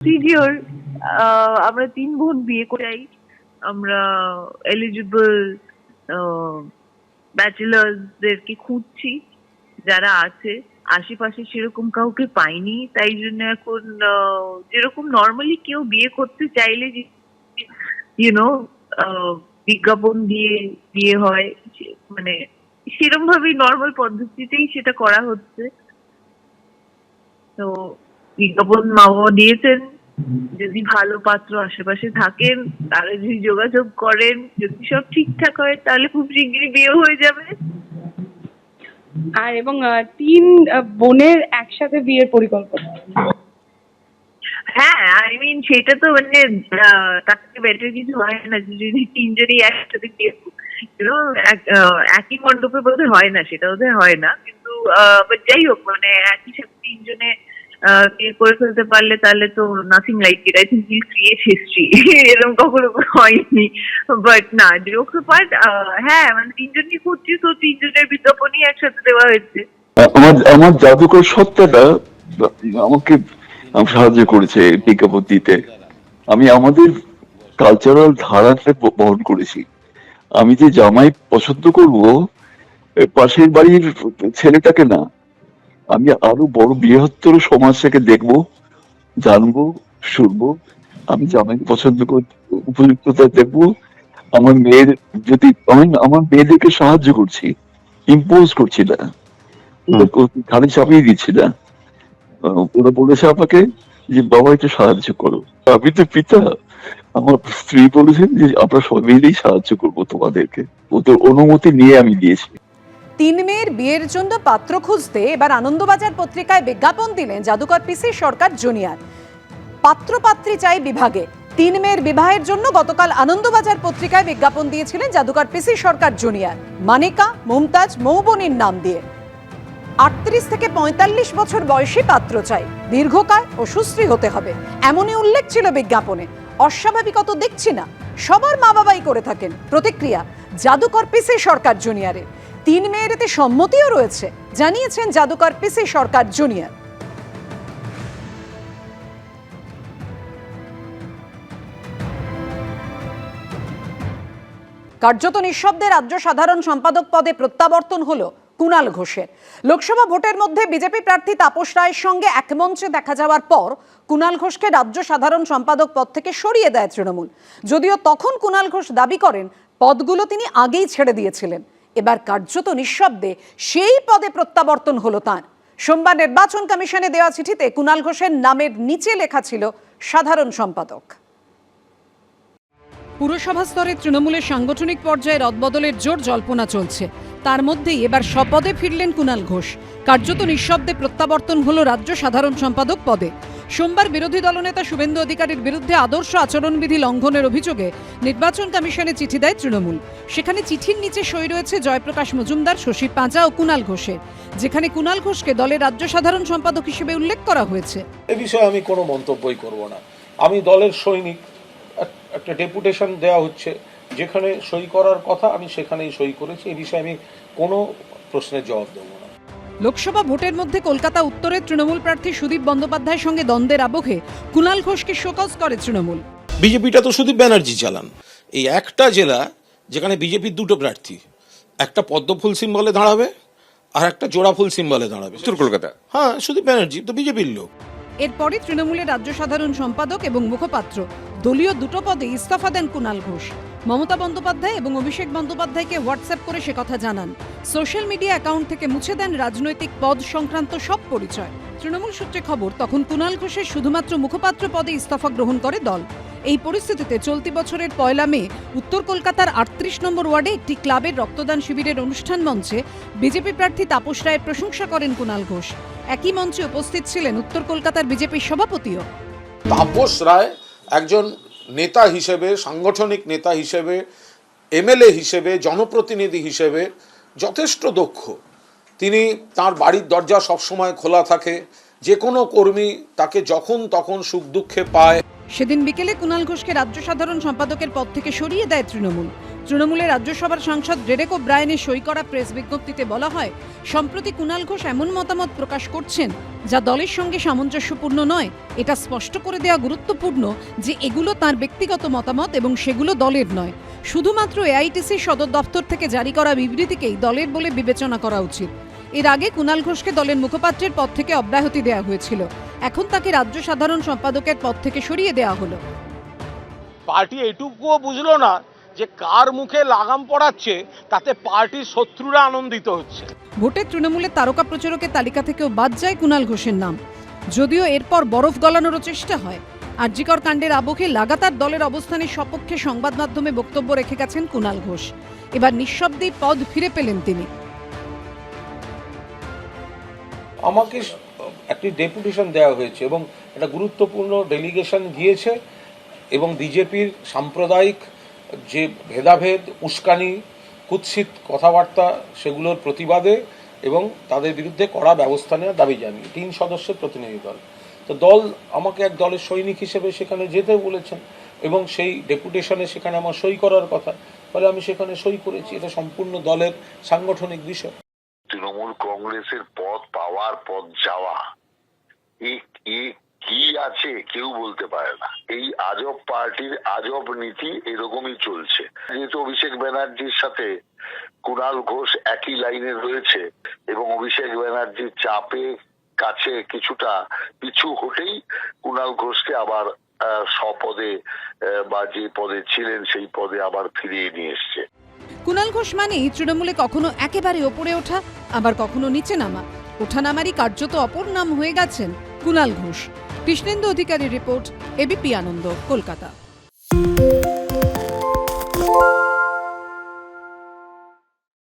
Procedure আমরা 3 বোন বিয়ে করে আমরা এলিজিবল ব্যাচেলার্সদেরকে খুঁজছি যারা আছে। আশেপাশে সেরকম কাউকে পাইনি, তাই জন্য এখন যেরকম নর্মালি কেউ বিয়ে করতে চাইলে ইউনো বিজ্ঞাপন দিয়ে বিয়ে হয়, মানে সেরকম ভাবেই নর্মাল পদ্ধতিতেই সেটা করা হচ্ছে। তো বিজ্ঞাপন মা বাবা দিয়েছেন, যদি ভালো পাত্র আশেপাশে থাকেন তারা যদি যোগাযোগ করেন, যদি সব ঠিকঠাক হয় তাহলে খুব শিগগিরই বিয়ে হয়ে যাবে। আর এবং 3 বোনের একসাথে বিয়ের পরিকল্পনা। হ্যাঁ, আই মিন সেটা তো মানে তার থেকে বেটার কিছু হয় না, যদি 3 জনই একসাথে বিয়ে একই মণ্ডপে বোধহয় হয় না, সেটা বোধহয় হয় না, কিন্তু যাই হোক মানে একই সাথে 3 জনে বিয়ে করে ফেলতে পারলে তাহলে তো nothing like it. I think will create history. এরকম কখনো হয়নি। বাট না, জোকস অ্যাপার্ট, হ্যাঁ মানে 3 জনই খুঁজছি, তো 3 জনের বিজ্ঞাপনই একসাথে দেওয়া হয়েছে। আমার জাদুকর সত্তাটা আমাকে সাহায্য করেছে বিজ্ঞাপন দিতে। আমি আমাদের কালচারাল ধারাতে বহন করেছি। আমি যে জামাই পছন্দ করব পাশের বাড়ির ছেলেটাকে না, আমি আরো বড় বৃহত্তর সমাজটাকে দেখবো, জানবো, শুনবো। আমি জামাইকে পছন্দ করে উপযুক্ততা দেখবো। আমার মেয়ের যদি আমি আমার মেয়েদেরকে সাহায্য করছি, ইম্পোজ করছি না, ঘাড়ে চাপিয়ে দিচ্ছি না। ওরা বলেছে আমাকে যে বাবা একটু সাহায্য করো। আমি তো পিতা, আমার স্ত্রী বলেছেন যে আমরা সবাই মিলেই সাহায্য করবো তোমাদেরকে। ওদের অনুমতি নিয়ে আমি দিয়েছি। 3 মেয়ের বিয়ের জন্য পাত্র খুঁজতে এবার আনন্দবাজার পত্রিকায় বিজ্ঞাপন দিলেন জাদুকর পিসি সরকার জুনিয়র। পাত্র পাত্রী চাই বিভাগে 3 মেয়ের বিবাহের জন্য গতকাল আনন্দবাজার পত্রিকায় বিজ্ঞাপন দিয়েছিলেন জাদুকর পিসি সরকার জুনিয়র। মানিকা, মুমতাজ, মৌবনির নাম দিয়ে 38 থেকে 45 বছর বয়সী পাত্র চাই, দীর্ঘকায় ও সুশ্রী হতে হবে, এমনই উল্লেখ ছিল বিজ্ঞাপনে। অস্বাভাবিকতা দেখছি না, সবার মা বাবাই করে থাকেন। প্রতিক্রিয়া জাদুকর পিসি সরকার জুনিয়রের। 3 মেয়ের এতে সম্মতিও রয়েছে, জানিয়েছেন জাদুকর পিসি সরকার জুনিয়র। কার্যত নিঃশব্দে রাজ্য সাধারণ সম্পাদক পদে প্রত্যাবর্তন হলো কুণাল ঘোষের। লোকসভা ভোটের মধ্যে বিজেপি প্রার্থী তাপস রায়ের সঙ্গে এক মঞ্চে দেখা যাওয়ার পর কুণাল ঘোষকে রাজ্য সাধারণ সম্পাদক পদ থেকে সরিয়ে দেয় তৃণমূল। যদিও তখন কুণাল ঘোষ দাবি করেন পদগুলো তিনি আগেই ছেড়ে দিয়েছিলেন। এবার কার্যত নিঃশব্দে সেই পদে প্রত্যাবর্তন হলো তাঁর। সোমবার নির্বাচন কমিশনে দেওয়া চিঠিতে কুণাল ঘোষের নামের নিচে লেখা ছিল সাধারণ সম্পাদক। পুরসভা স্তরে তৃণমূলের সাংগঠনিক পর্যায়ে রদবদলের জোর জল্পনা চলছে। তার মধ্যেই এবার স্বপদে ফিরলেন কুণাল ঘোষ। কার্যত নিঃশব্দে প্রত্যাবর্তন হলো রাজ্য সাধারণ সম্পাদক পদে। সোমবার বিরোধী দলনেতা শুভেন্দু অধিকারীর বিরুদ্ধে আদর্শ আচরণবিধি লঙ্ঘনের অভিযোগে নির্বাচন কমিশনে চিঠি দেয় তৃণমূল। সেখানে চিঠির নিচে সই রয়েছে জয়প্রকাশ মজুমদার, শশী পাঁজা ও কুণাল ঘোষের, যেখানে কুণাল ঘোষকে দলের রাজ্য সাধারণ সম্পাদক হিসেবে উল্লেখ করা হয়েছে। এ বিষয়ে আমি কোনো মন্তব্যই করব না। আমি দলের সৈনিক, একটা ডেপুটেশন দেওয়া হচ্ছে, যেখানে সই করার কথা আমি সেখানেই সই করেছি। এই বিষয়ে আমি কোনো প্রশ্নের জবাব দেবো না। লোকসভা ভোটের মধ্যে কলকাতা উত্তরের তৃণমূল প্রার্থী সুদীপ বন্দ্যোপাধ্যায়ের সঙ্গে দ্বন্দ্বের আবহে কুণাল ঘোষকে শোকজ করে তৃণমূল। বিজেপিটা তো সুদীপ ব্যানার্জি চালান। এই একটা জেলা যেখানে বিজেপির 2টো প্রার্থী, একটা পদ্মফুল সিম্বলে দাঁড়াবে আর একটা জোড়া ফুল সিম্বলে দাঁড়াবে। উত্তর কলকাতা, হ্যাঁ, সুদীপ ব্যানার্জি তো বিজেপির লোক। এরপরই তৃণমূলের রাজ্য সাধারণ সম্পাদক এবং মুখপাত্র দলীয় 2টো পদে ইস্তফা দেন কুণাল ঘোষ। মমতা বন্দ্যোপাধ্যায় এবং অভিষেক বন্দ্যোপাধ্যায়কে হোয়াটসঅ্যাপ করে সে কথা জানান। সোশ্যাল মিডিয়া অ্যাকাউন্ট থেকে মুছে দেন রাজনৈতিক পদ সংক্রান্ত সব পরিচয়। তৃণমূল সূত্রে খবর, তখন কুণাল ঘোষের শুধুমাত্র মুখপাত্র পদে ইস্তফা গ্রহণ করে দল। এই পরিস্থিতিতে চলতি বছরের 1 মে উত্তর কলকাতার 38 নম্বর ওয়ার্ডে একটি ক্লাবের রক্তদান শিবিরের অনুষ্ঠান মঞ্চে বিজেপি প্রার্থী তাপস রায়ের প্রশংসা করেন কুণাল ঘোষ। একই মঞ্চে উপস্থিত ছিলেন উত্তর কলকাতার বিজেপির সভাপতিও। তাপস রায় একজন নেতা হিসেবে, সাংগঠনিক নেতা হিসেবে, এমএলএ হিসেবে, জনপ্রতিনিধি হিসেবে যথেষ্ট দক্ষ। তিনি, তার বাড়ির দরজা সবসময় খোলা থাকে, যে কোনো কর্মী তাকে যখন তখন সুখ দুঃখে পায়। সেদিন বিকেলে কুণাল ঘোষকে রাজ্য সাধারণ সম্পাদকের পদ থেকে সরিয়ে দেয় তৃণমূল। তৃণমূলের রাজ্যসভার সাংসদ ডেরেক ওব্রায়েনের সই করা প্রেস বিজ্ঞপ্তিতে বলা হয়, সম্প্রতি কুণাল ঘোষ এমন মতামত প্রকাশ করছেন যা দলের সঙ্গে সামঞ্জস্যপূর্ণ নয়। এটা স্পষ্ট করে দেওয়া গুরুত্বপূর্ণ যে এগুলো তার ব্যক্তিগত মতামত এবং সেগুলো দলের নয়। শুধুমাত্র এআইটিসি সদর দপ্তর থেকে জারি করা বিবৃতিকেই দলের বলে বিবেচনা করা উচিত। এর আগে কুণাল ঘোষকে দলের মুখপাত্রের পদ থেকে অব্যাহতি দেওয়া হয়েছিল। এখন তাকে রাজ্য সাধারণ সম্পাদকের পদ থেকে সরিয়ে দেওয়া হলো। পার্টি এটুকুও বুঝলো না যে কার মুখে লাগাম পড়াচ্ছে তাতে পার্টির শত্রুরা আনন্দিত হচ্ছে। ভোটে তৃণমূলের তারকা প্রচারকের তালিকা থেকেও বাদ যায় কুণাল ঘোষের নাম, যদিও এরপর বরফ গলানোরও চেষ্টা হয়। আরজিকর কাণ্ডের আবহে লাগাতার দলের অবস্থানের সপক্ষে সংবাদ মাধ্যমে বক্তব্য রেখে গেছেন কুণাল ঘোষ। এবার নিঃশব্দেই পদ ফিরে পেলেন তিনি। আমাকে একটি ডেপুটেশন দেওয়া হয়েছে এবং একটা গুরুত্বপূর্ণ ডেলিগেশন গিয়েছে এবং বিজেপির সাম্প্রদায়িক যে ভেদাভেদ, উস্কানি, কুৎসিত কথাবার্তা সেগুলোর প্রতিবাদে এবং তাদের বিরুদ্ধে কড়া ব্যবস্থা নেওয়ার দাবি জানিয়ে 3 সদস্যের প্রতিনিধি দল। তো দল আমাকে এক দলের সৈনিক হিসেবে সেখানে যেতে বলেছেন এবং সেই ডেপুটেশনে সেখানে আমার সই করার কথা, ফলে আমি সেখানে সই করেছি। এটা সম্পূর্ণ দলের সাংগঠনিক বিষয়। তৃণমূল কংগ্রেসের পদ পাওয়ার, পদ যাওয়া, কি আছে কেউ বলতে পারে না। এই আজব পার্টির আজব নীতি এরকমই চলছে। যেহেতু অভিষেক ব্যানার্জির সাথে কুণাল ঘোষ একই লাইনে রয়েছে এবং অভিষেক ব্যানার্জির চাপে কাছে কিছুটা পিছু হটেই কুণাল ঘোষকে আবার স্বপদে বা যে পদে ছিলেন সেই পদে আবার ফিরিয়ে নিয়ে এসছে। কুণাল ঘোষ মানেই তৃণমূলে কখনো একেবারে ওপরে ওঠা, আবার কখনো নিচে নামা। ওঠানামারই কার্যত অপর নাম হয়ে গেছেন কুণাল ঘোষ। কৃষ্ণেন্দু অধিকারীর রিপোর্ট, এবিপি আনন্দ, কলকাতা।